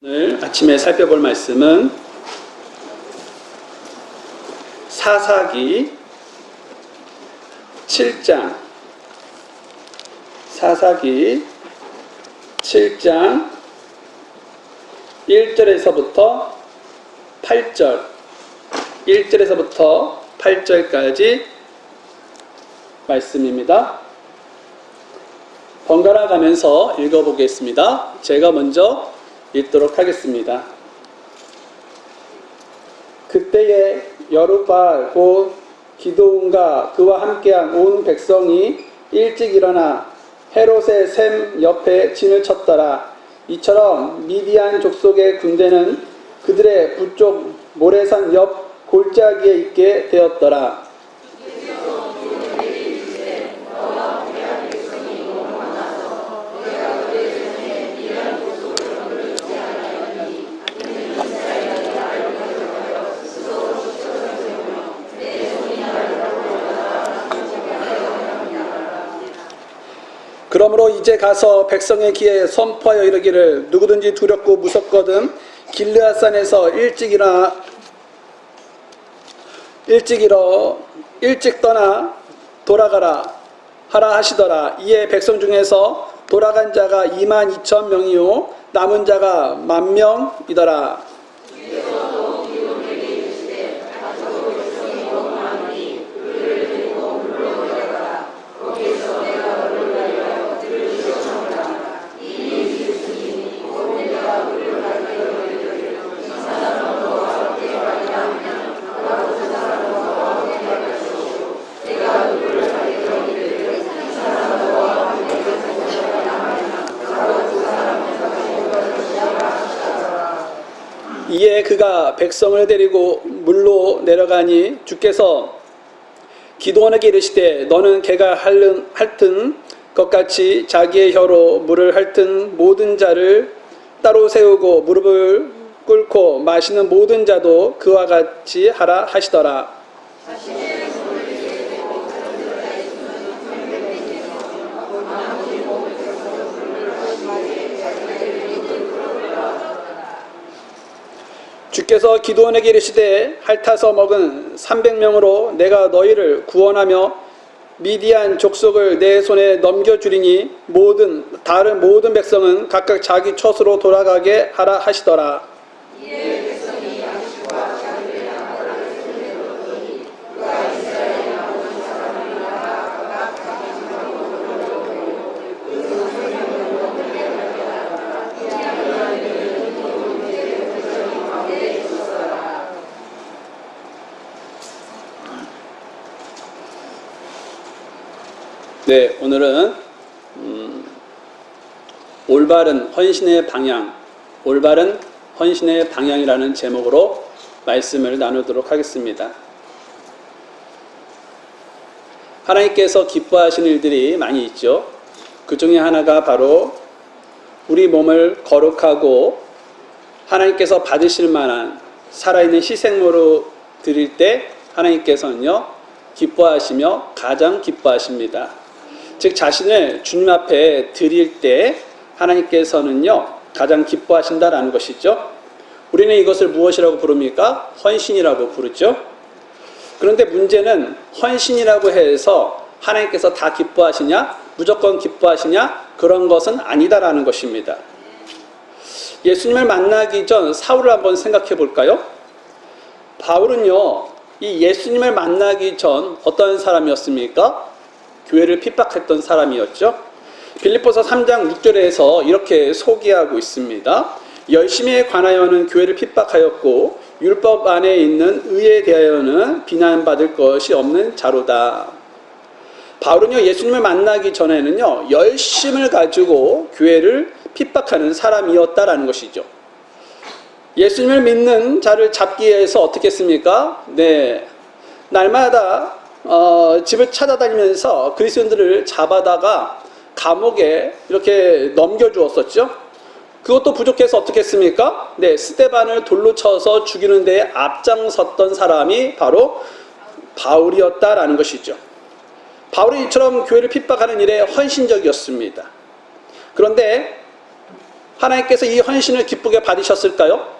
오늘 아침에 살펴볼 말씀은 사사기 7장 1절에서부터 8절까지 말씀입니다. 번갈아 가면서 읽어보겠습니다. 제가 먼저 읽도록 하겠습니다. 그때에 여룹바알 곧 기드온과 그와 함께한 온 백성이 일찍 일어나 헤롯의 샘 옆에 진을 쳤더라. 이처럼 미디안 족속의 군대는 그들의 북쪽 모래산 옆 골짜기에 있게 되었더라. 그러므로 이제 가서 백성의 귀에 선포하여 이르기를 누구든지 두렵고 무섭거든 길르앗산에서 일찍 떠나 돌아가라 하라 하시더라. 이에 백성 중에서 돌아간 자가 22,000명이요 남은 자가 10,000명이더라. 이에 그가 백성을 데리고 물로 내려가니 주께서 기드온에게 이르시되 너는 개가 핥은 것 같이 자기의 혀로 물을 핥은 모든 자를 따로 세우고 무릎을 꿇고 마시는 모든 자도 그와 같이 하라 하시더라. 주께서 기드온에게 이르시되 핥아서 먹은 300명으로 내가 너희를 구원하며 미디안 족속을 내 손에 넘겨주리니 다른 모든 백성은 각각 자기 처소로 돌아가게 하라 하시더라. 네, 오늘은 올바른 헌신의 방향이라는 제목으로 말씀을 나누도록 하겠습니다. 하나님께서 기뻐하시는 일들이 많이 있죠. 그 중에 하나가 바로 우리 몸을 거룩하고 하나님께서 받으실 만한 살아있는 희생으로 드릴 때 하나님께서는요 기뻐하시며 가장 기뻐하십니다. 즉 자신을 주님 앞에 드릴 때 하나님께서는요 가장 기뻐하신다라는 것이죠. 우리는 이것을 무엇이라고 부릅니까? 헌신이라고 부르죠. 그런데 문제는 헌신이라고 해서 하나님께서 다 기뻐하시냐? 무조건 기뻐하시냐? 그런 것은 아니다라는 것입니다. 예수님을 만나기 전 사울을 한번 생각해 볼까요? 바울은요 이 예수님을 만나기 전 어떤 사람이었습니까? 교회를 핍박했던 사람이었죠. 빌립보서 3장 6절에서 이렇게 소개하고 있습니다. 열심에 관하여는 교회를 핍박하였고 율법 안에 있는 의에 대하여는 비난받을 것이 없는 자로다. 바울은요 예수님을 만나기 전에는요 열심을 가지고 교회를 핍박하는 사람이었다라는 것이죠. 예수님을 믿는 자를 잡기 위해서 어떻게 했습니까? 네, 날마다 집을 찾아다니면서 그리스도인들을 잡아다가 감옥에 이렇게 넘겨주었었죠. 그것도 부족해서 어떻게 했습니까? 네, 스데반을 돌로 쳐서 죽이는 데 앞장섰던 사람이 바로 바울이었다라는 것이죠. 바울이 이처럼 교회를 핍박하는 일에 헌신적이었습니다. 그런데 하나님께서 이 헌신을 기쁘게 받으셨을까요?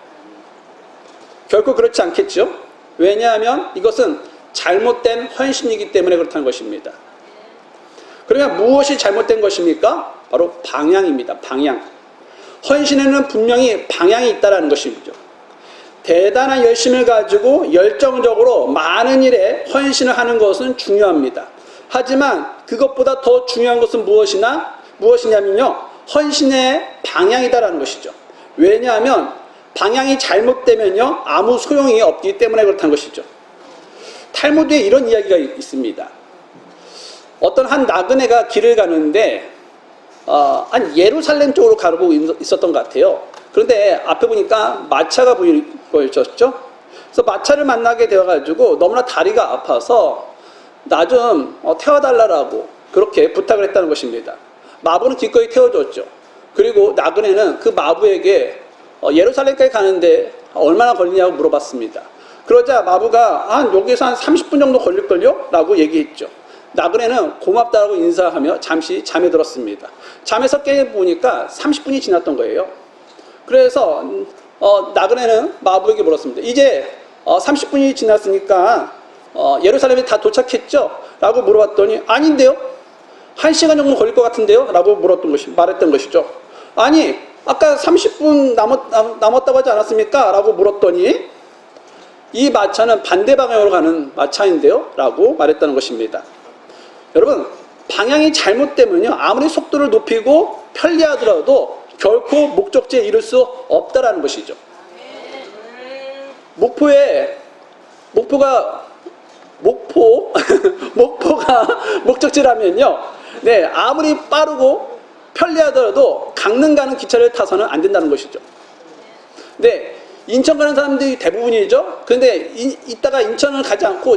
결코 그렇지 않겠죠. 왜냐하면 이것은 잘못된 헌신이기 때문에 그렇다는 것입니다. 그러면 무엇이 잘못된 것입니까? 바로 방향입니다. 방향. 헌신에는 분명히 방향이 있다는 것이죠. 대단한 열심을 가지고 열정적으로 많은 일에 헌신을 하는 것은 중요합니다. 하지만 그것보다 더 중요한 것은 무엇이냐면요. 헌신의 방향이다라는 것이죠. 왜냐하면 방향이 잘못되면요. 아무 소용이 없기 때문에 그렇다는 것이죠. 탈무드에 이런 이야기가 있습니다. 어떤 한 나그네가 길을 가는데 한 예루살렘 쪽으로 가고 있었던 것 같아요. 그런데 앞에 보니까 마차가 보였죠. 그래서 마차를 만나게 되어가지고 너무나 다리가 아파서 나 좀 태워달라고 그렇게 부탁을 했다는 것입니다. 마부는 기꺼이 태워줬죠. 그리고 나그네는 그 마부에게 예루살렘까지 가는데 얼마나 걸리냐고 물어봤습니다. 그러자 마부가 여기서 한 30분 정도 걸릴걸요? 라고 얘기했죠. 나그네는 고맙다고 인사하며 잠시 잠에 들었습니다. 잠에서 깨보니까 30분이 지났던 거예요. 그래서 나그네는 마부에게 물었습니다. 이제 30분이 지났으니까 예루살렘에 다 도착했죠? 라고 물어봤더니 아닌데요? 1시간 정도 걸릴 것 같은데요? 라고 말했던 것이죠. 아니 아까 30분 남았다고 하지 않았습니까? 라고 물었더니 이 마차는 반대 방향으로 가는 마차인데요? 라고 말했다는 것입니다. 여러분 방향이 잘못되면요 아무리 속도를 높이고 편리하더라도 결코 목적지에 이를 수 없다라는 것이죠. 목포가 목적지라면요 네 아무리 빠르고 편리하더라도 강릉 가는 기차를 타서는 안 된다는 것이죠. 네 인천 가는 사람들이 대부분이죠. 그런데 이따가 인천을 가지 않고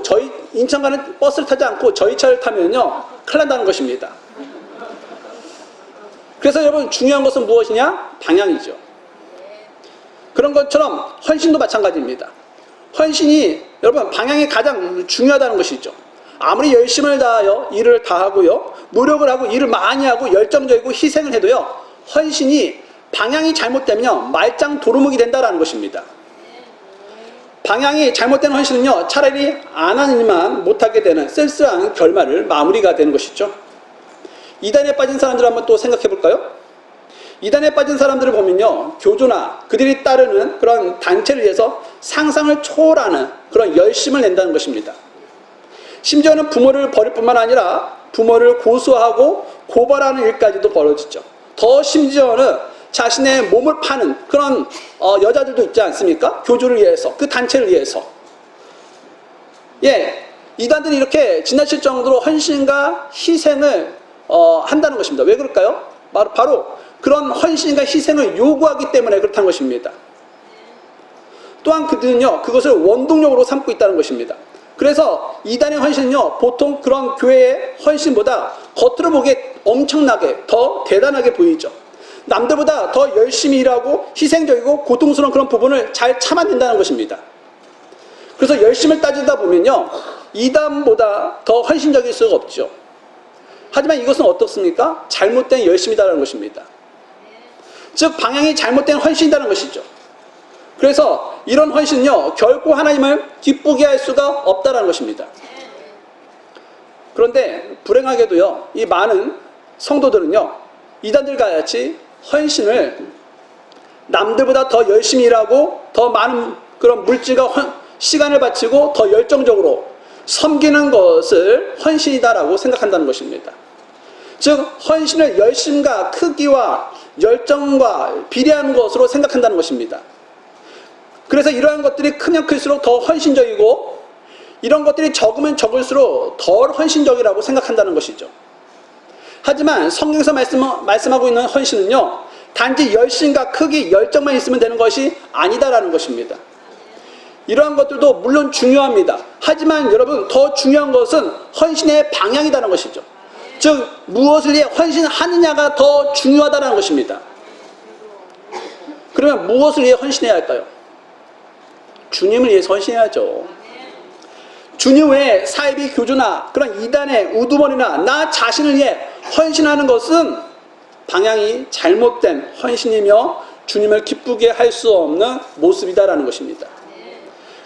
인천 가는 버스를 타지 않고 저희 차를 타면요 큰일 난다는 것입니다. 그래서 여러분 중요한 것은 무엇이냐? 방향이죠. 그런 것처럼 헌신도 마찬가지입니다. 헌신이 여러분 방향이 가장 중요하다는 것이죠. 아무리 열심을 다하여 일을 다 하고요 노력을 하고 일을 많이 하고 열정적이고 희생을 해도요 헌신이 방향이 잘못되면 말짱 도루묵이 된다는 것입니다. 방향이 잘못된 헌신은요 차라리 안 하는 일만 못하게 되는 쓸쓸한 결말을 마무리가 되는 것이죠. 이단에 빠진 사람들을 한번 또 생각해 볼까요? 이단에 빠진 사람들을 보면요 교조나 그들이 따르는 그런 단체를 위해서 상상을 초월하는 그런 열심을 낸다는 것입니다. 심지어는 부모를 버릴 뿐만 아니라 부모를 고소하고 고발하는 일까지도 벌어지죠. 더 심지어는 자신의 몸을 파는 그런 여자들도 있지 않습니까? 교조를 위해서, 그 단체를 위해서. 예, 이단들이 이렇게 지나칠 정도로 헌신과 희생을 한다는 것입니다. 왜 그럴까요? 바로 그런 헌신과 희생을 요구하기 때문에 그렇다는 것입니다. 또한 그들은요 그것을 원동력으로 삼고 있다는 것입니다. 그래서 이단의 헌신은요 보통 그런 교회의 헌신보다 겉으로 보기에 엄청나게 더 대단하게 보이죠. 남들보다 더 열심히 일하고 희생적이고 고통스러운 그런 부분을 잘 참아낸다는 것입니다. 그래서 열심을 따지다 보면요 이단보다 더 헌신적일 수가 없죠. 하지만 이것은 어떻습니까? 잘못된 열심이다라는 것입니다. 즉 방향이 잘못된 헌신이라는 것이죠. 그래서 이런 헌신은요 결코 하나님을 기쁘게 할 수가 없다라는 것입니다. 그런데 불행하게도요 이 많은 성도들은요 이단들과 같이 헌신을 남들보다 더 열심히 일하고 더 많은 그런 물질과 시간을 바치고 더 열정적으로 섬기는 것을 헌신이다라고 생각한다는 것입니다. 즉 헌신을 열심과 크기와 열정과 비례하는 것으로 생각한다는 것입니다. 그래서 이러한 것들이 크면 클수록 더 헌신적이고 이런 것들이 적으면 적을수록 덜 헌신적이라고 생각한다는 것이죠. 하지만 성경에서 말씀하고 있는 헌신은요 단지 열심과 크기, 열정만 있으면 되는 것이 아니다라는 것입니다. 이러한 것들도 물론 중요합니다. 하지만 여러분 더 중요한 것은 헌신의 방향이라는 것이죠. 즉 무엇을 위해 헌신하느냐가 더 중요하다는 것입니다. 그러면 무엇을 위해 헌신해야 할까요? 주님을 위해서 헌신해야죠. 주님 외에 사이비 교주나 그런 이단의 우두머리나 나 자신을 위해 헌신하는 것은 방향이 잘못된 헌신이며 주님을 기쁘게 할 수 없는 모습이다라는 것입니다.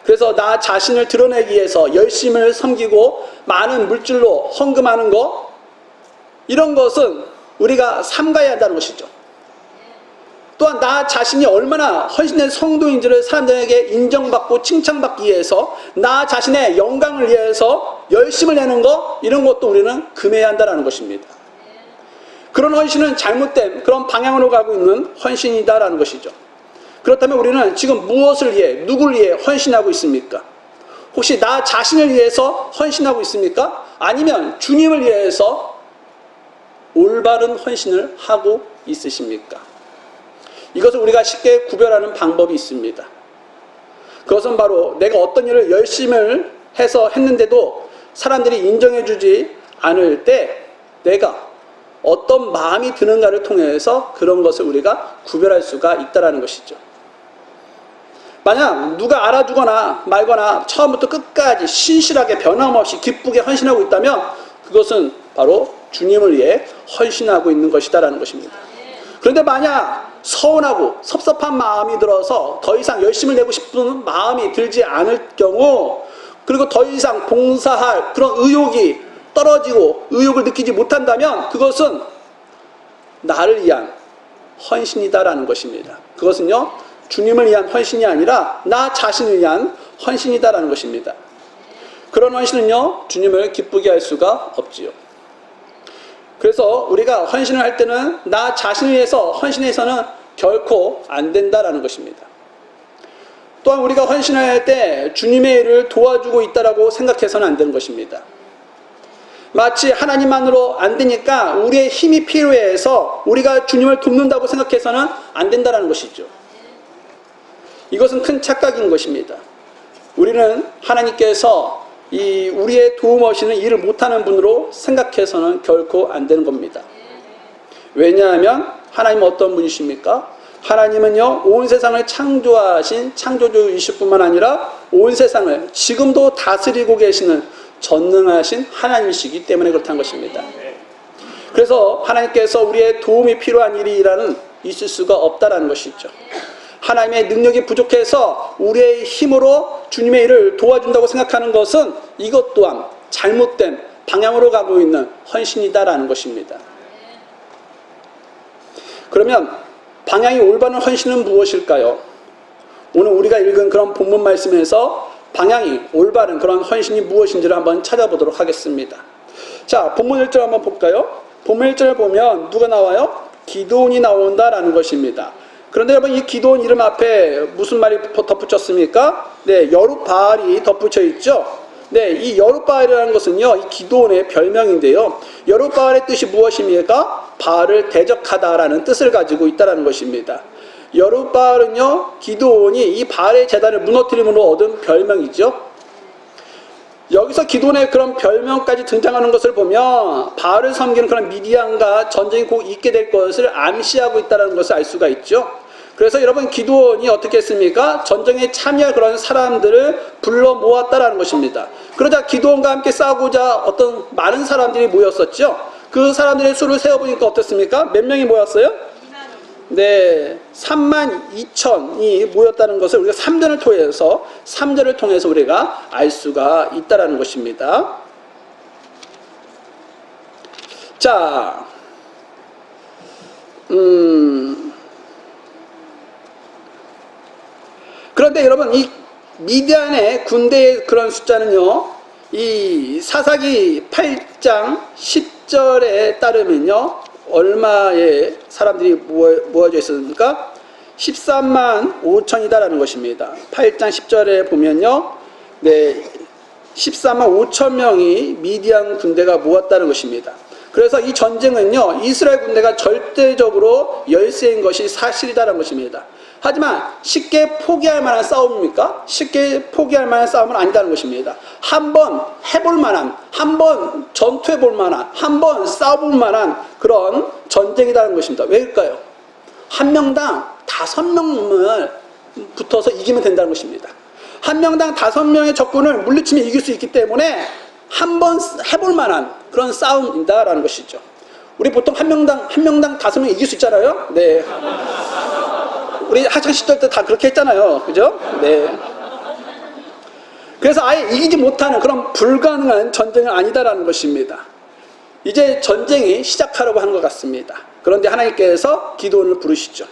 그래서 나 자신을 드러내기 위해서 열심을 섬기고 많은 물질로 헌금하는 것, 이런 것은 우리가 삼가해야 한다는 것이죠. 또한 나 자신이 얼마나 헌신된 성도인지를 사람들에게 인정받고 칭찬받기 위해서 나 자신의 영광을 위해서 열심을 내는 것, 이런 것도 우리는 금해야 한다는 것입니다. 그런 헌신은 잘못된 그런 방향으로 가고 있는 헌신이다라는 것이죠. 그렇다면 우리는 지금 무엇을 위해, 누구를 위해 헌신하고 있습니까? 혹시 나 자신을 위해서 헌신하고 있습니까? 아니면 주님을 위해서 올바른 헌신을 하고 있으십니까? 이것을 우리가 쉽게 구별하는 방법이 있습니다. 그것은 바로 내가 어떤 일을 열심히 해서 했는데도 사람들이 인정해주지 않을 때 내가 어떤 마음이 드는가를 통해서 그런 것을 우리가 구별할 수가 있다는 것이죠. 만약 누가 알아주거나 말거나 처음부터 끝까지 신실하게 변함없이 기쁘게 헌신하고 있다면 그것은 바로 주님을 위해 헌신하고 있는 것이다라는 것입니다. 그런데 만약 서운하고 섭섭한 마음이 들어서 더 이상 열심을 내고 싶은 마음이 들지 않을 경우, 그리고 더 이상 봉사할 그런 의욕이 떨어지고 의욕을 느끼지 못한다면 그것은 나를 위한 헌신이다라는 것입니다. 그것은요, 주님을 위한 헌신이 아니라 나 자신을 위한 헌신이다라는 것입니다. 그런 헌신은요, 주님을 기쁘게 할 수가 없지요. 그래서 우리가 헌신을 할 때는 나 자신을 위해서 헌신해서는 결코 안 된다라는 것입니다. 또한 우리가 헌신을 할 때 주님의 일을 도와주고 있다라고 생각해서는 안 되는 것입니다. 마치 하나님만으로 안 되니까 우리의 힘이 필요해서 우리가 주님을 돕는다고 생각해서는 안 된다는 것이죠. 이것은 큰 착각인 것입니다. 우리는 하나님께서 우리의 도움 없이는 일을 못하는 분으로 생각해서는 결코 안 되는 겁니다. 왜냐하면 하나님은 어떤 분이십니까? 하나님은요, 온 세상을 창조하신 창조주이실 뿐만 아니라 온 세상을 지금도 다스리고 계시는 전능하신 하나님이시기 때문에 그렇다는 것입니다. 그래서 하나님께서 우리의 도움이 필요한 일이라는 있을 수가 없다라는 것이죠. 하나님의 능력이 부족해서 우리의 힘으로 주님의 일을 도와준다고 생각하는 것은 이것 또한 잘못된 방향으로 가고 있는 헌신이다라는 것입니다. 그러면 방향이 올바른 헌신은 무엇일까요? 오늘 우리가 읽은 그런 본문 말씀에서 방향이 올바른 그런 헌신이 무엇인지를 한번 찾아보도록 하겠습니다. 자, 본문 1절 한번 볼까요? 본문 1절을 보면 누가 나와요? 기드온이 나온다라는 것입니다. 그런데 여러분, 이 기드온 이름 앞에 무슨 말이 덧붙였습니까? 네, 여룻바알이 덧붙여 있죠. 네, 이 여룻바알이라는 것은요, 이 기드온의 별명인데요. 여룻바알의 뜻이 무엇입니까? 바알을 대적하다라는 뜻을 가지고 있다는 것입니다. 여룻바알은요, 기드온이 이 바알의 제단을 무너뜨림으로 얻은 별명이죠. 여기서 기드온의 그런 별명까지 등장하는 것을 보면 바알을 섬기는 그런 미디안과 전쟁이 곧 있게 될 것을 암시하고 있다는 것을 알 수가 있죠. 그래서 여러분, 기드온이 어떻게 했습니까? 전쟁에 참여할 그런 사람들을 불러 모았다라는 것입니다. 그러자 기드온과 함께 싸우고자 어떤 많은 사람들이 모였었죠. 그 사람들의 수를 세어보니까 어떻습니까? 몇 명이 모였어요? 네, 32,000이 모였다는 것을 우리가 3절을 통해서 우리가 알 수가 있다라는 것입니다. 자, 그런데 여러분, 이 미디안의 군대의 그런 숫자는요, 이 사사기 8장 10절에 따르면요, 얼마의 사람들이 모아져 있었습니까? 13만 5천이다라는 것입니다. 8장 10절에 보면요, 네, 13만 5천 명이 미디안 군대가 모았다는 것입니다. 그래서 이 전쟁은요, 이스라엘 군대가 절대적으로 열세인 것이 사실이다라는 것입니다. 하지만 쉽게 포기할 만한 싸움입니까? 쉽게 포기할 만한 싸움은 아니다는 것입니다. 한번 해볼 만한, 한번 전투해볼 만한, 한번 싸워볼 만한 그런 전쟁이라는 것입니다. 왜일까요? 한 명당 5명을 붙어서 이기면 된다는 것입니다. 한 명당 5명의 적군을 물리치면 이길 수 있기 때문에 한번 해볼 만한 그런 싸움이다라는 것이죠. 우리 보통 한 명당 5명 이길 수 있잖아요. 네. 우리 학창 시절 때 다 그렇게 했잖아요. 그죠? 네. 그래서 아예 이기지 못하는 그런 불가능한 전쟁은 아니다라는 것입니다. 이제 전쟁이 시작하려고 하는 것 같습니다. 그런데 하나님께서 기드온을 부르시죠.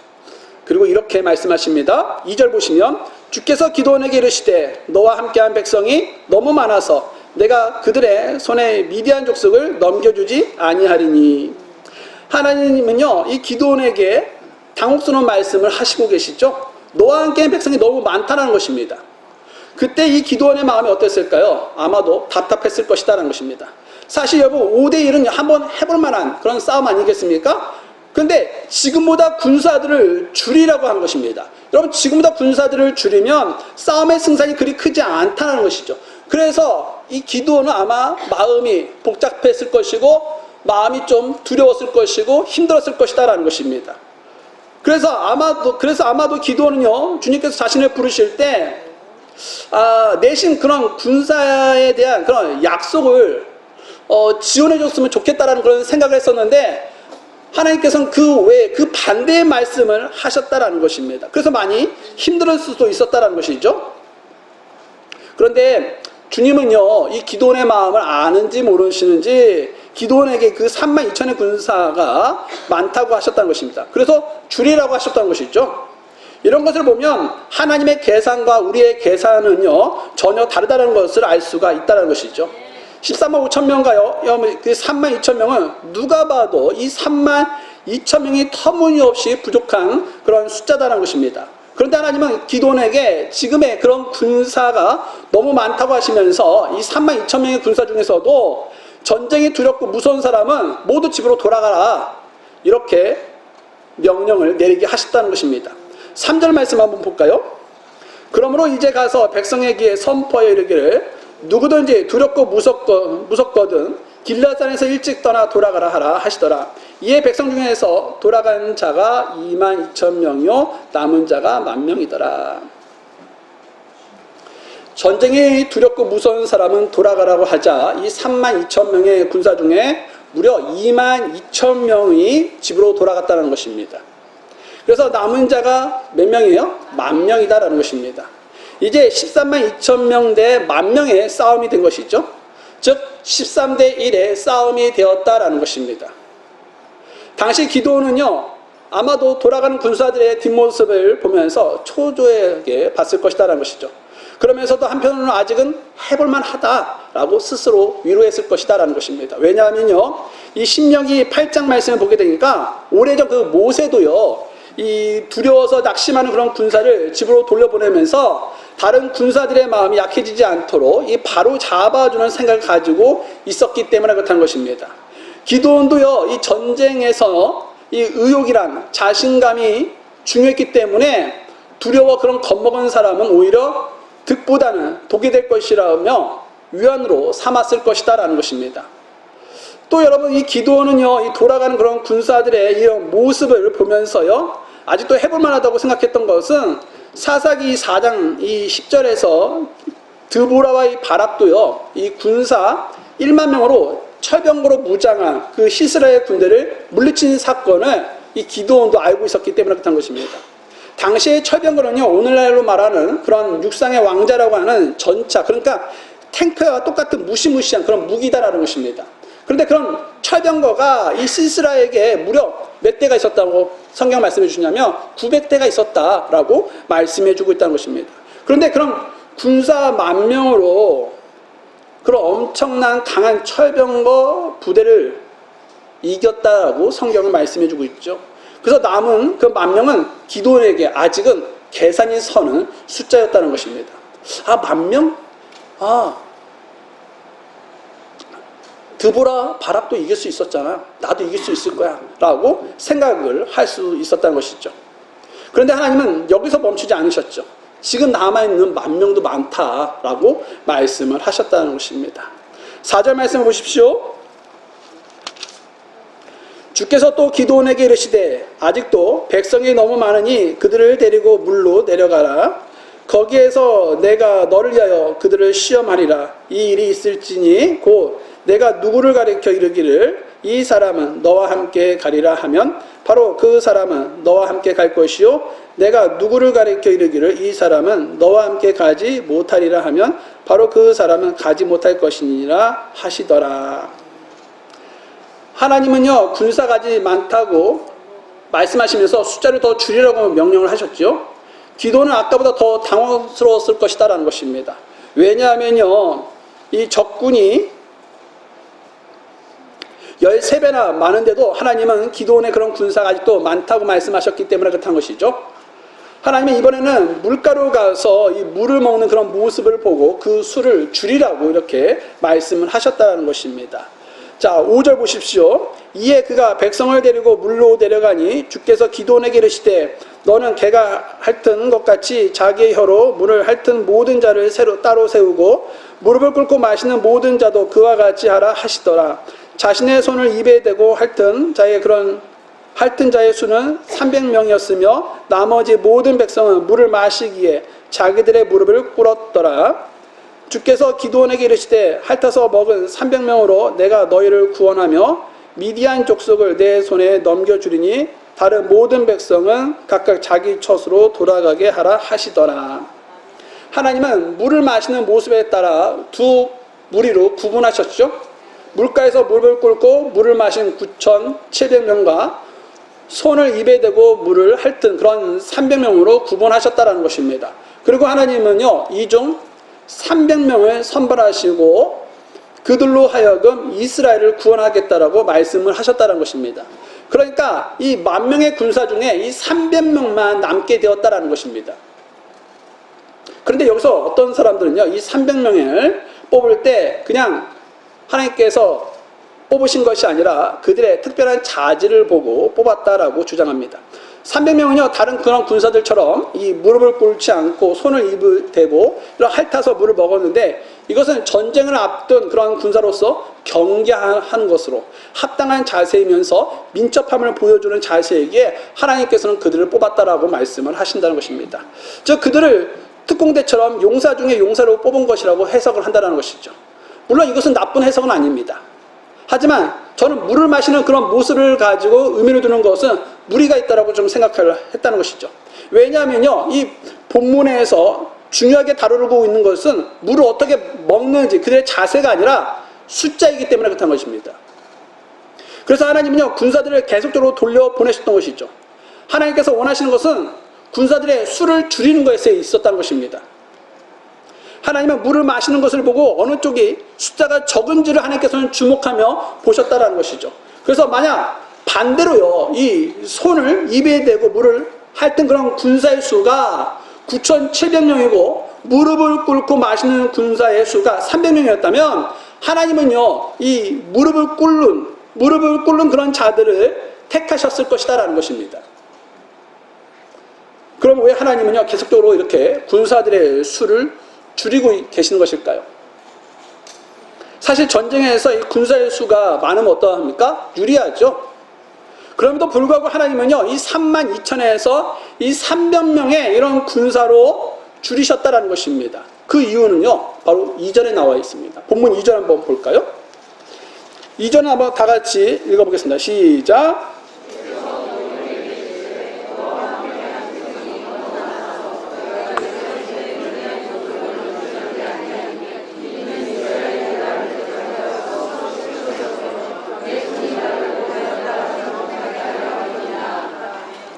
그리고 이렇게 말씀하십니다. 2절 보시면 주께서 기드온에게 이르시되 너와 함께한 백성이 너무 많아서 내가 그들의 손에 미디안 족속을 넘겨주지 아니하리니. 하나님은요 이 기드온에게 당혹스러운 말씀을 하시고 계시죠. 너와 함께한 백성이 너무 많다는 것입니다. 그때 이 기드온의 마음이 어땠을까요? 아마도 답답했을 것이다라는 것입니다. 사실 여러분 5대1은 한번 해볼 만한 그런 싸움 아니겠습니까? 근데 지금보다 군사들을 줄이라고 한 것입니다. 여러분 지금보다 군사들을 줄이면 싸움의 승산이 그리 크지 않다는 것이죠. 그래서 이 기드온은 아마 마음이 복잡했을 것이고 마음이 좀 두려웠을 것이고 힘들었을 것이다라는 것입니다. 그래서 아마도 기드온은요 주님께서 자신을 부르실 때 내신 그런 군사에 대한 그런 약속을 지원해 줬으면 좋겠다라는 그런 생각을 했었는데 하나님께서는 그 외에 그 반대의 말씀을 하셨다라는 것입니다. 그래서 많이 힘들을 수도 있었다라는 것이죠. 그런데 주님은요 이 기드온의 마음을 아는지 모르시는지 기드온에게 그 32,000의 군사가 많다고 하셨다는 것입니다. 그래서 줄이라고 하셨다는 것이죠. 이런 것을 보면 하나님의 계산과 우리의 계산은요 전혀 다르다는 것을 알 수가 있다는 것이죠. 13만 5천 명가요 그 3만 2천 명은 누가 봐도 이 3만 2천 명이 터무니없이 부족한 그런 숫자다라는 것입니다. 그런데 하나님은 기드온에게 지금의 그런 군사가 너무 많다고 하시면서 이 3만 2천 명의 군사 중에서도 전쟁이 두렵고 무서운 사람은 모두 집으로 돌아가라 이렇게 명령을 내리게 하셨다는 것입니다. 3절 말씀 한번 볼까요? 그러므로 이제 가서 백성에게 선포하여 이르기를 누구든지 두렵고 무섭거든 길라산에서 일찍 떠나 돌아가라 하라 하시더라. 이에 백성 중에서 돌아간 자가 22,000명이요 남은 자가 10,000명이더라. 전쟁이 두렵고 무서운 사람은 돌아가라고 하자 이 32,000명의 군사 중에 무려 22,000명이 집으로 돌아갔다는 것입니다. 그래서 남은 자가 몇 명이에요? 10,000명이다라는 것입니다. 이제 13만 2천 명 대 10,000명의 싸움이 된 것이죠. 즉 13대 1의 싸움이 되었다라는 것입니다. 당시 기드온은요 아마도 돌아가는 군사들의 뒷모습을 보면서 초조하게 봤을 것이다라는 것이죠. 그러면서도 한편으로는 아직은 해볼만 하다라고 스스로 위로했을 것이다라는 것입니다. 왜냐하면요 이 신명기 8장 말씀을 보게 되니까 오래전 그 모세도요 이 두려워서 낙심하는 그런 군사를 집으로 돌려보내면서 다른 군사들의 마음이 약해지지 않도록 이 바로 잡아주는 생각을 가지고 있었기 때문에 그렇다는 것입니다. 기드온도요 이 전쟁에서 이 의욕이란 자신감이 중요했기 때문에 두려워 그런 겁먹은 사람은 오히려 득보다는 독이 될 것이라며 위안으로 삼았을 것이다라는 것입니다. 또 여러분 이 기드온은요 이 돌아가는 그런 군사들의 이런 모습을 보면서요 아직도 해볼 만하다고 생각했던 것은 사사기 4장 이 10절에서 드보라와 이 바락도요 이 군사 1만 명으로 철병거로 무장한 그 시스라의 군대를 물리친 사건을 이 기드온도 알고 있었기 때문에 그렇다는 것입니다. 당시의 철병거는요 오늘날로 말하는 그런 육상의 왕자라고 하는 전차 그러니까 탱크와 똑같은 무시무시한 그런 무기다라는 것입니다. 그런데 그런 철병거가 이 시스라에게 무려 몇 대가 있었다고 성경 말씀해 주시냐면 900대가 있었다라고 말씀해 주고 있다는 것입니다. 그런데 그런 군사 10,000명으로 그런 엄청난 강한 철병거 부대를 이겼다라고 성경은 말씀해 주고 있죠. 그래서 남은 그 10,000명은 기드온에게 아직은 계산이 서는 숫자였다는 것입니다. 10,000명? 드보라 바락도 이길 수 있었잖아. 나도 이길 수 있을 거야 라고 생각을 할 수 있었다는 것이죠. 그런데 하나님은 여기서 멈추지 않으셨죠. 지금 남아있는 10,000명도 많다라고 말씀을 하셨다는 것입니다. 4절 말씀을 보십시오. 주께서 또 기드온에게 이르시되 아직도 백성이 너무 많으니 그들을 데리고 물로 내려가라. 거기에서 내가 너를 위하여 그들을 시험하리라. 이 일이 있을지니 곧 내가 누구를 가리켜 이르기를 이 사람은 너와 함께 가리라 하면 바로 그 사람은 너와 함께 갈 것이요 내가 누구를 가리켜 이르기를 이 사람은 너와 함께 가지 못하리라 하면 바로 그 사람은 가지 못할 것이니라 하시더라. 하나님은요 군사가 아직 많다고 말씀하시면서 숫자를 더 줄이라고 명령을 하셨죠. 기도는 아까보다 더 당황스러웠을 것이다 라는 것입니다. 왜냐하면요 이 적군이 13배나 많은데도 하나님은 기도원의 그런 군사가 아직도 많다고 말씀하셨기 때문에 그렇다는 것이죠. 하나님은 이번에는 물가로 가서 이 물을 먹는 그런 모습을 보고 그 수를 줄이라고 이렇게 말씀을 하셨다는 것입니다. 자 5절 보십시오. 이에 그가 백성을 데리고 물로 내려가니 주께서 기도원에게 이르시되 너는 개가 핥은 것 같이 자기의 혀로 물을 핥은 모든 자를 따로 세우고 무릎을 꿇고 마시는 모든 자도 그와 같이 하라 하시더라. 자신의 손을 입에 대고 핥은 자의 수는 300명이었으며 나머지 모든 백성은 물을 마시기에 자기들의 무릎을 꿇었더라. 주께서 기드온에게 이르시되 핥아서 먹은 300명으로 내가 너희를 구원하며 미디안 족속을 내 손에 넘겨주리니 다른 모든 백성은 각각 자기 처소로 돌아가게 하라 하시더라. 하나님은 물을 마시는 모습에 따라 두 무리로 구분하셨죠. 물가에서 무릎을 꿇고 물을 마신 9,700명과 손을 입에 대고 물을 핥은 그런 300명으로 구분하셨다는 것입니다. 그리고 하나님은요 이 중 300명을 선발하시고 그들로 하여금 이스라엘을 구원하겠다라고 말씀을 하셨다는 것입니다. 그러니까 이 10,000명의 군사 중에 이 300명만 남게 되었다는 것입니다. 그런데 여기서 어떤 사람들은요 이 300명을 뽑을 때 그냥 하나님께서 뽑으신 것이 아니라 그들의 특별한 자질을 보고 뽑았다라고 주장합니다. 300명은요 다른 그런 군사들처럼 이 무릎을 꿇지 않고 손을 입을 대고 핥아서 물을 먹었는데 이것은 전쟁을 앞둔 그런 군사로서 경계한 것으로 합당한 자세이면서 민첩함을 보여주는 자세이기에 하나님께서는 그들을 뽑았다라고 말씀을 하신다는 것입니다. 즉 그들을 특공대처럼 용사 중에 용사로 뽑은 것이라고 해석을 한다는 것이죠. 물론 이것은 나쁜 해석은 아닙니다. 하지만 저는 물을 마시는 그런 모습을 가지고 의미를 두는 것은 무리가 있다고 좀 생각을 했다는 것이죠. 왜냐하면요, 이 본문에서 중요하게 다루고 있는 것은 물을 어떻게 먹는지 그들의 자세가 아니라 숫자이기 때문에 그렇다는 것입니다. 그래서 하나님은요, 군사들을 계속적으로 돌려보내셨던 것이죠. 하나님께서 원하시는 것은 군사들의 수를 줄이는 것에 있었다는 것입니다. 하나님은 물을 마시는 것을 보고 어느 쪽이 숫자가 적은지를 하나님께서는 주목하며 보셨다는 것이죠. 그래서 만약 반대로요, 이 손을 입에 대고 물을 핥은 그런 군사의 수가 9,700명이고 무릎을 꿇고 마시는 군사의 수가 300명이었다면 하나님은요, 이 무릎을 꿇는 그런 자들을 택하셨을 것이다라는 것입니다. 그럼 왜 하나님은요, 계속적으로 이렇게 군사들의 수를 줄이고 계시는 것일까요? 사실 전쟁에서 이 군사의 수가 많으면 어떠합니까? 유리하죠. 그럼에도 불구하고 하나님은요, 이 32,000에서 이 300명의 이런 군사로 줄이셨다라는 것입니다. 그 이유는요, 바로 2절에 나와 있습니다. 본문 2절 한번 볼까요? 2절을 한번 다 같이 읽어보겠습니다. 시작.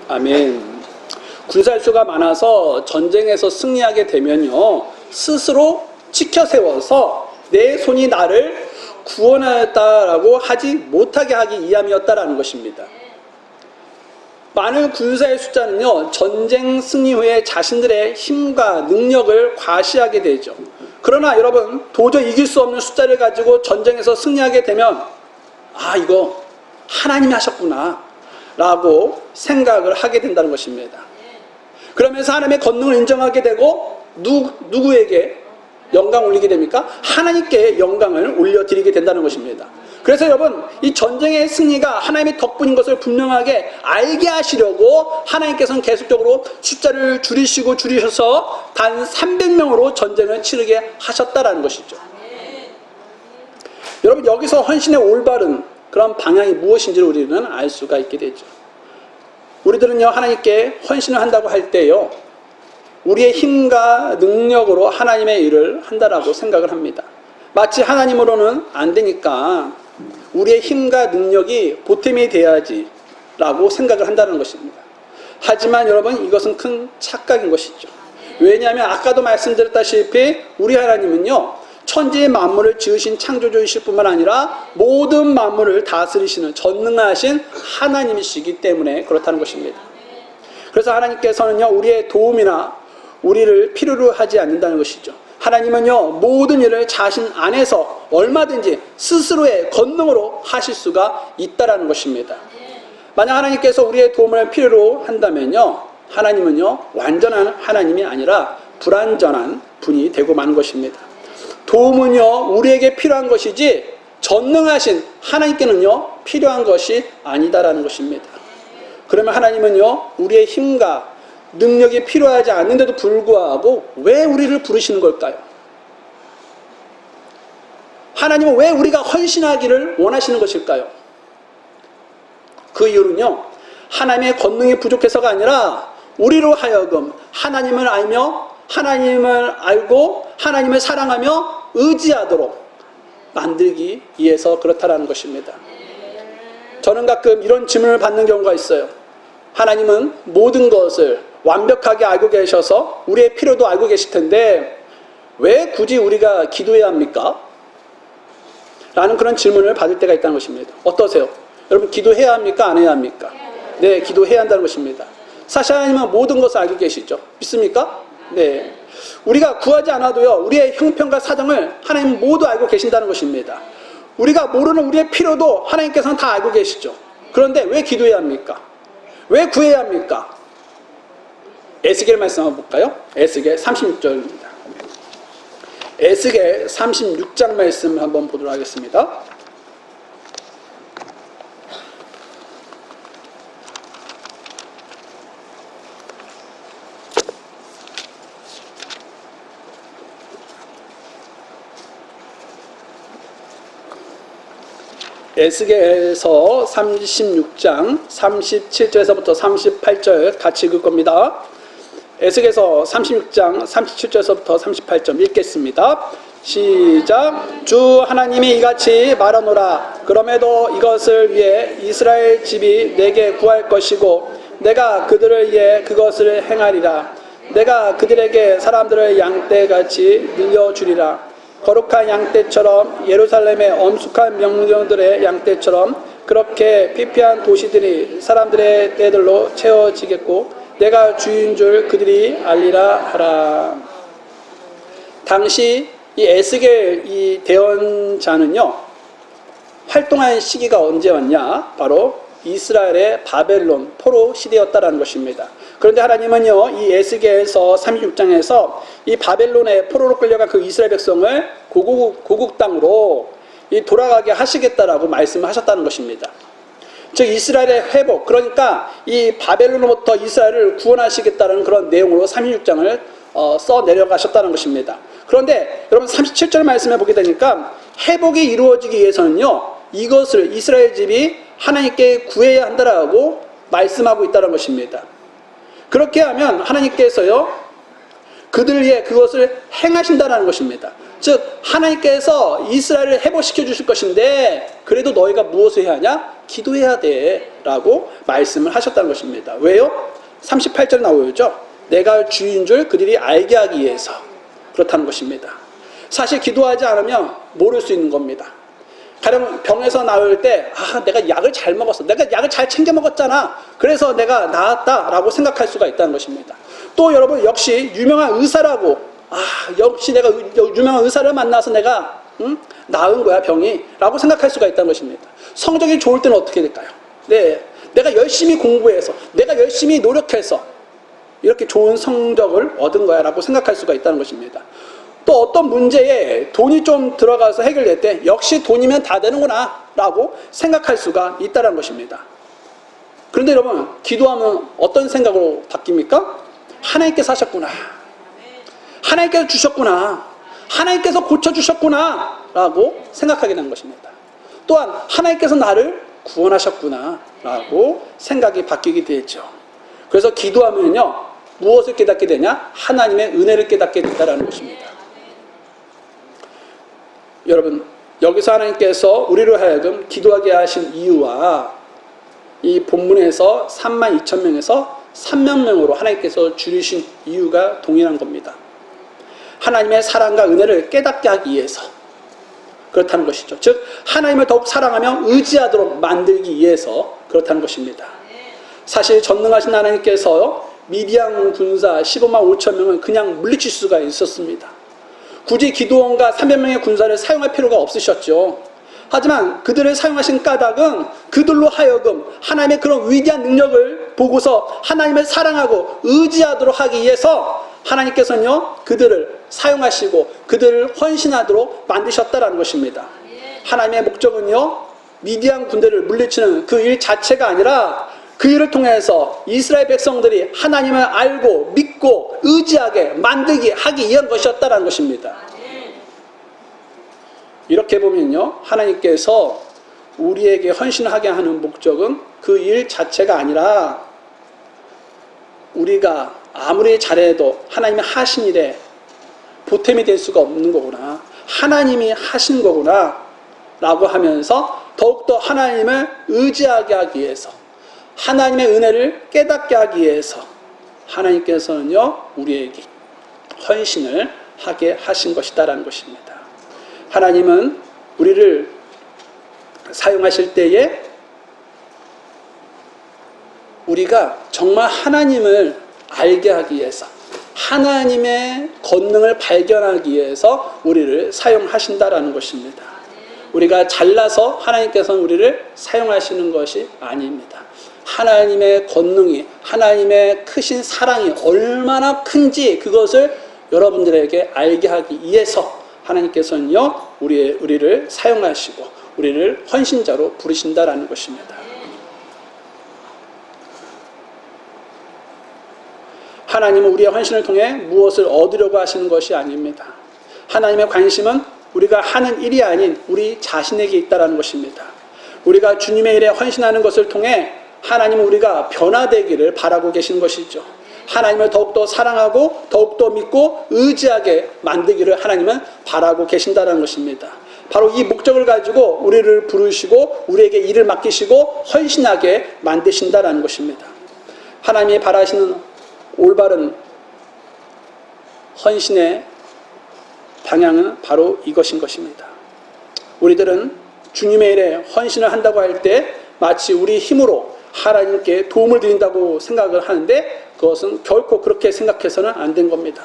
아멘. 군사의 수가 많아서 전쟁에서 승리하게 되면요, 스스로 치켜 세워서 내 손이 나를 구원하였다라고 하지 못하게 하기 위함이었다라는 것입니다. 많은 군사의 숫자는요, 전쟁 승리 후에 자신들의 힘과 능력을 과시하게 되죠. 그러나 여러분, 도저히 이길 수 없는 숫자를 가지고 전쟁에서 승리하게 되면 이거 하나님이 하셨구나 라고 생각을 하게 된다는 것입니다. 그러면서 하나님의 권능을 인정하게 되고 누구에게 영광을 올리게 됩니까? 하나님께 영광을 올려드리게 된다는 것입니다. 그래서 여러분, 이 전쟁의 승리가 하나님의 덕분인 것을 분명하게 알게 하시려고 하나님께서는 계속적으로 숫자를 줄이셔서 단 300명으로 전쟁을 치르게 하셨다라는 것이죠. 여러분, 여기서 헌신의 올바른 그런 방향이 무엇인지를 우리는 알 수가 있게 되죠. 우리들은요, 하나님께 헌신을 한다고 할 때요, 우리의 힘과 능력으로 하나님의 일을 한다라고 생각을 합니다. 마치 하나님으로는 안 되니까 우리의 힘과 능력이 보탬이 돼야지 라고 생각을 한다는 것입니다. 하지만 여러분, 이것은 큰 착각인 것이죠. 왜냐하면 아까도 말씀드렸다시피 우리 하나님은요, 천지의 만물을 지으신 창조주이실 뿐만 아니라 모든 만물을 다스리시는 전능하신 하나님이시기 때문에 그렇다는 것입니다. 그래서 하나님께서는요, 우리의 도움이나 우리를 필요로 하지 않는다는 것이죠. 하나님은요, 모든 일을 자신 안에서 얼마든지 스스로의 권능으로 하실 수가 있다라는 것입니다. 만약 하나님께서 우리의 도움을 필요로 한다면요, 하나님은요, 완전한 하나님이 아니라 불완전한 분이 되고 마는 것입니다. 도움은요, 우리에게 필요한 것이지 전능하신 하나님께는요, 필요한 것이 아니다라는 것입니다. 그러면 하나님은요, 우리의 힘과 능력이 필요하지 않는데도 불구하고 왜 우리를 부르시는 걸까요? 하나님은 왜 우리가 헌신하기를 원하시는 것일까요? 그 이유는요, 하나님의 권능이 부족해서가 아니라 우리로 하여금 하나님을 알고 하나님을 사랑하며 의지하도록 만들기 위해서 그렇다라는 것입니다. 저는 가끔 이런 질문을 받는 경우가 있어요. 하나님은 모든 것을 완벽하게 알고 계셔서 우리의 필요도 알고 계실 텐데 왜 굳이 우리가 기도해야 합니까? 라는 그런 질문을 받을 때가 있다는 것입니다. 어떠세요? 여러분, 기도해야 합니까? 안 해야 합니까? 네, 기도해야 한다는 것입니다. 사실 하나님은 모든 것을 알고 계시죠. 믿습니까? 네. 우리가 구하지 않아도요, 우리의 형편과 사정을 하나님은 모두 알고 계신다는 것입니다. 우리가 모르는 우리의 필요도 하나님께서는 다 알고 계시죠. 그런데 왜 기도해야 합니까? 왜 구해야 합니까? 에스겔 말씀 한번 볼까요? 에스겔 36절입니다. 에스겔 36장 말씀 한번 보도록 하겠습니다. 에스겔서 36장 37절에서부터 38절 같이 읽을 겁니다. 에스겔서 36장 37절에서부터 38절 읽겠습니다. 시작. 주 하나님이 이같이 말하노라. 그럼에도 이것을 위해 이스라엘 집이 내게 구할 것이고 내가 그들을 위해 그것을 행하리라. 내가 그들에게 사람들을 양떼같이 늘려주리라. 거룩한 양떼처럼 예루살렘의 엄숙한 명령들의 양떼처럼 그렇게 피폐한 도시들이 사람들의 떼들로 채워지겠고 내가 주인 줄 그들이 알리라 하라. 당시 이 에스겔 이 대언자는요, 활동한 시기가 언제였냐? 바로 이스라엘의 바벨론 포로 시대였다라는 것입니다. 그런데 하나님은요, 이 에스겔서 36장에서 이 바벨론의 포로로 끌려간 그 이스라엘 백성을 고국 땅으로 돌아가게 하시겠다라고 말씀하셨다는 것입니다. 즉 이스라엘의 회복, 그러니까 이 바벨론으로부터 이스라엘을 구원하시겠다는 그런 내용으로 36장을 써 내려가셨다는 것입니다. 그런데 여러분 37절 말씀해 보게 되니까 회복이 이루어지기 위해서는요, 이것을 이스라엘 집이 하나님께 구해야 한다라고 말씀하고 있다는 것입니다. 그렇게 하면 하나님께서요, 그들 위해 그것을 행하신다는 것입니다. 즉 하나님께서 이스라엘을 회복시켜 주실 것인데 그래도 너희가 무엇을 해야 하냐? 기도해야 돼 라고 말씀을 하셨다는 것입니다. 왜요? 38절에 나오죠. 내가 주인 줄 그들이 알게 하기 위해서 그렇다는 것입니다. 사실 기도하지 않으면 모를 수 있는 겁니다. 가령 병에서 나올 때 내가 약을 잘 먹었어, 내가 약을 잘 챙겨 먹었잖아, 그래서 내가 나았다라고 생각할 수가 있다는 것입니다. 또 여러분 역시 유명한 의사라고 역시 내가 유명한 의사를 만나서 내가 나은 거야 병이 라고 생각할 수가 있다는 것입니다. 성적이 좋을 때는 어떻게 될까요? 네, 내가 열심히 공부해서 내가 열심히 노력해서 이렇게 좋은 성적을 얻은 거야 라고 생각할 수가 있다는 것입니다. 또 어떤 문제에 돈이 좀 들어가서 해결될 때 역시 돈이면 다 되는구나 라고 생각할 수가 있다는 것입니다. 그런데 여러분, 기도하면 어떤 생각으로 바뀝니까? 하나님께서 하셨구나, 하나님께서 주셨구나, 하나님께서 고쳐주셨구나 라고 생각하게 되는 것입니다. 또한 하나님께서 나를 구원하셨구나 라고 생각이 바뀌게 되죠. 그래서 기도하면요, 무엇을 깨닫게 되냐? 하나님의 은혜를 깨닫게 된다는 것입니다. 여러분, 여기서 하나님께서 우리를 하여금 기도하게 하신 이유와 이 본문에서 32,000명에서 3,000명으로 하나님께서 줄이신 이유가 동일한 겁니다. 하나님의 사랑과 은혜를 깨닫게 하기 위해서 그렇다는 것이죠. 즉 하나님을 더욱 사랑하며 의지하도록 만들기 위해서 그렇다는 것입니다. 사실 전능하신 하나님께서 미디안 군사 15만 5천 명을 그냥 물리칠 수가 있었습니다. 굳이 기드온과 300명의 군사를 사용할 필요가 없으셨죠. 하지만 그들을 사용하신 까닭은 그들로 하여금 하나님의 그런 위대한 능력을 보고서 하나님을 사랑하고 의지하도록 하기 위해서 하나님께서는요, 그들을 사용하시고 그들을 헌신하도록 만드셨다는 것입니다. 하나님의 목적은요, 미디안 군대를 물리치는 그 일 자체가 아니라 그 일을 통해서 이스라엘 백성들이 하나님을 알고 믿고 의지하게 만들게 하기 위한 것이었다는 것입니다. 이렇게 보면요, 하나님께서 우리에게 헌신하게 하는 목적은 그 일 자체가 아니라 우리가 아무리 잘해도 하나님이 하신 일에 보탬이 될 수가 없는 거구나, 하나님이 하신 거구나 라고 하면서 더욱더 하나님을 의지하게 하기 위해서, 하나님의 은혜를 깨닫게 하기 위해서 하나님께서는요, 우리에게 헌신을 하게 하신 것이다라는 것입니다. 하나님은 우리를 사용하실 때에 우리가 정말 하나님을 알게 하기 위해서, 하나님의 권능을 발견하기 위해서 우리를 사용하신다라는 것입니다. 우리가 잘나서 하나님께서는 우리를 사용하시는 것이 아닙니다. 하나님의 권능이, 하나님의 크신 사랑이 얼마나 큰지 그것을 여러분들에게 알게 하기 위해서 하나님께서는요, 우리를 사용하시고 우리를 헌신자로 부르신다라는 것입니다. 하나님은 우리의 헌신을 통해 무엇을 얻으려고 하시는 것이 아닙니다. 하나님의 관심은 우리가 하는 일이 아닌 우리 자신에게 있다는 것입니다. 우리가 주님의 일에 헌신하는 것을 통해 하나님은 우리가 변화되기를 바라고 계신 것이죠. 하나님을 더욱더 사랑하고 더욱더 믿고 의지하게 만들기를 하나님은 바라고 계신다는 것입니다. 바로 이 목적을 가지고 우리를 부르시고 우리에게 일을 맡기시고 헌신하게 만드신다는 것입니다. 하나님이 바라시는 올바른 헌신의 방향은 바로 이것인 것입니다. 우리들은 주님의 일에 헌신을 한다고 할 때 마치 우리 힘으로 하나님께 도움을 드린다고 생각을 하는데 그것은 결코 그렇게 생각해서는 안 된 겁니다.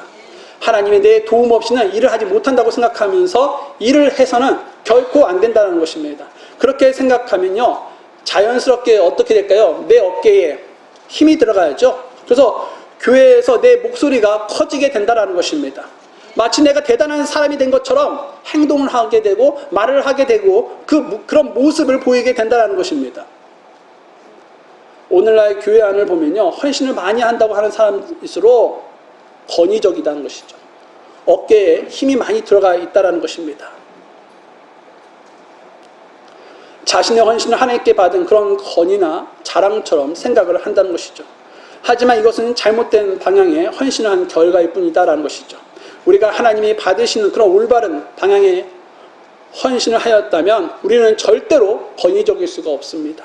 하나님이 내 도움 없이는 일을 하지 못한다고 생각하면서 일을 해서는 결코 안 된다는 것입니다. 그렇게 생각하면요, 자연스럽게 어떻게 될까요? 내 어깨에 힘이 들어가야죠. 그래서 교회에서 내 목소리가 커지게 된다는 것입니다. 마치 내가 대단한 사람이 된 것처럼 행동을 하게 되고 말을 하게 되고 그런 모습을 보이게 된다는 것입니다. 오늘날 교회 안을 보면요, 헌신을 많이 한다고 하는 사람일수록 권위적이라는 것이죠. 어깨에 힘이 많이 들어가 있다는 것입니다. 자신의 헌신을 하나님께 받은 그런 권위나 자랑처럼 생각을 한다는 것이죠. 하지만 이것은 잘못된 방향의 헌신을 한 결과일 뿐이다라는 것이죠. 우리가 하나님이 받으시는 그런 올바른 방향의 헌신을 하였다면 우리는 절대로 권위적일 수가 없습니다.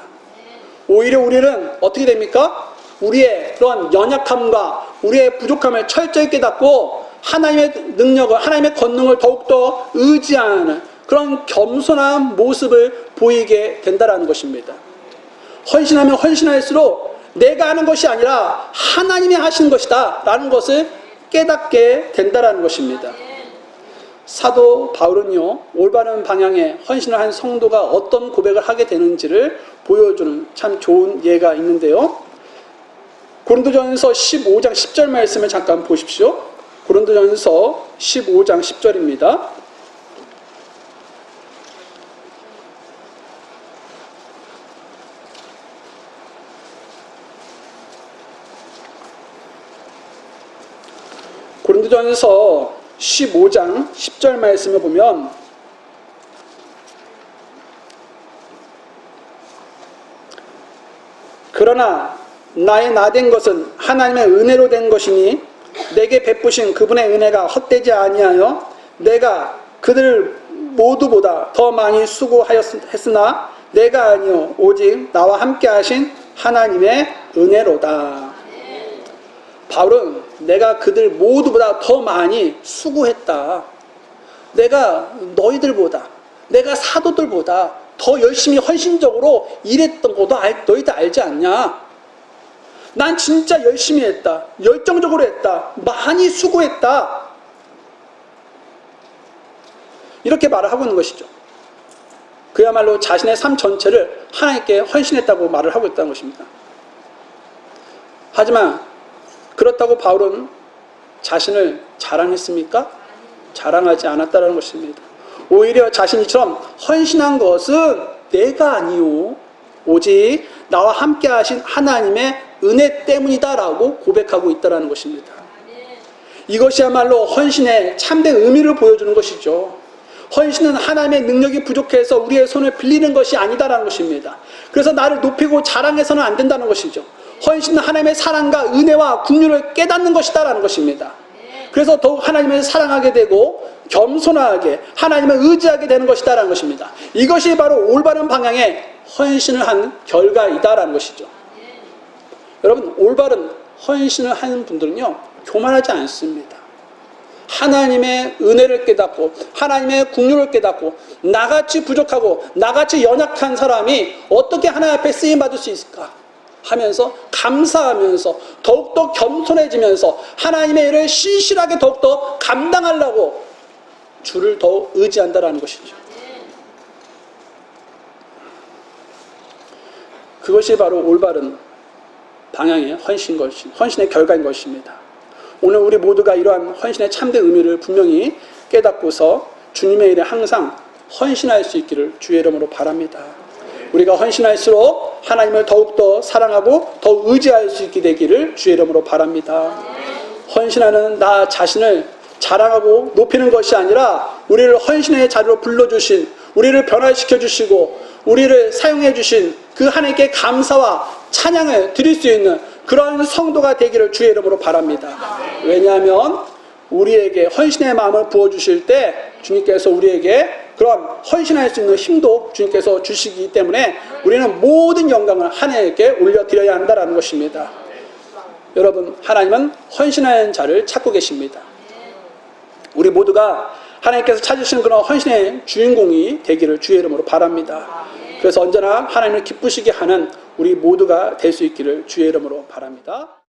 오히려 우리는 어떻게 됩니까? 우리의 그런 연약함과 우리의 부족함을 철저히 깨닫고 하나님의 능력을, 하나님의 권능을 더욱더 의지하는 그런 겸손한 모습을 보이게 된다는 것입니다. 헌신하면 헌신할수록 내가 하는 것이 아니라 하나님이 하시는 것이다 라는 것을 깨닫게 된다는 것입니다. 사도 바울은요, 올바른 방향의 헌신을 한 성도가 어떤 고백을 하게 되는지를 보여주는 참 좋은 예가 있는데요. 고린도전서 15장 10절 말씀을 잠깐 보십시오. 고린도전서 15장 10절입니다. 고린도전서 15장 10절 말씀을 보면 그러나 나의 나 된 것은 하나님의 은혜로 된 것이니 내게 베푸신 그분의 은혜가 헛되지 아니하여 내가 그들 모두보다 더 많이 수고하였으나 내가 아니요 오직 나와 함께 하신 하나님의 은혜로다. 바울은 내가 그들 모두보다 더 많이 수고했다. 내가 너희들보다, 내가 사도들보다 더 열심히 헌신적으로 일했던 것도 너희도 알지 않냐? 난 진짜 열심히 했다. 열정적으로 했다. 많이 수고했다. 이렇게 말을 하고 있는 것이죠. 그야말로 자신의 삶 전체를 하나님께 헌신했다고 말을 하고 있다는 것입니다. 하지만 그렇다고 바울은 자신을 자랑했습니까? 자랑하지 않았다는 것입니다. 오히려 자신이처럼 헌신한 것은 내가 아니요 오직 나와 함께 하신 하나님의 은혜 때문이다라고 고백하고 있다는 것입니다. 이것이야말로 헌신의 참된 의미를 보여주는 것이죠. 헌신은 하나님의 능력이 부족해서 우리의 손을 빌리는 것이 아니다라는 것입니다. 그래서 나를 높이고 자랑해서는 안 된다는 것이죠. 헌신은 하나님의 사랑과 은혜와 긍휼을 깨닫는 것이다라는 것입니다. 그래서 더욱 하나님을 사랑하게 되고 겸손하게 하나님을 의지하게 되는 것이다라는 것입니다. 이것이 바로 올바른 방향의 헌신을 한 결과이다라는 것이죠. 여러분, 올바른 헌신을 하는 분들은요 교만하지 않습니다. 하나님의 은혜를 깨닫고 하나님의 긍휼을 깨닫고 나같이 부족하고 나같이 연약한 사람이 어떻게 하나님 앞에 쓰임받을 수 있을까 하면서 감사하면서 더욱더 겸손해지면서 하나님의 일을 신실하게 더욱더 감당하려고 주를 더 의지한다는 것이죠. 그것이 바로 올바른 방향의 헌신의 결과인 것입니다. 오늘 우리 모두가 이러한 헌신의 참된 의미를 분명히 깨닫고서 주님의 일에 항상 헌신할 수 있기를 주의 이름으로 바랍니다. 우리가 헌신할수록 하나님을 더욱더 사랑하고 더욱 의지할 수 있게 되기를 주의 이름으로 바랍니다. 헌신하는 나 자신을 자랑하고 높이는 것이 아니라 우리를 헌신의 자리로 불러주신, 우리를 변화시켜 주시고 우리를 사용해 주신 그 하나님께 감사와 찬양을 드릴 수 있는 그러한 성도가 되기를 주의 이름으로 바랍니다. 왜냐하면 우리에게 헌신의 마음을 부어주실 때 주님께서 우리에게 그런 헌신할 수 있는 힘도 주님께서 주시기 때문에 우리는 모든 영광을 하나님께 올려드려야 한다는 것입니다. 여러분, 하나님은 헌신하는 자를 찾고 계십니다. 우리 모두가 하나님께서 찾으시는 그런 헌신의 주인공이 되기를 주의 이름으로 바랍니다. 그래서 언제나 하나님을 기쁘시게 하는 우리 모두가 될 수 있기를 주의 이름으로 바랍니다.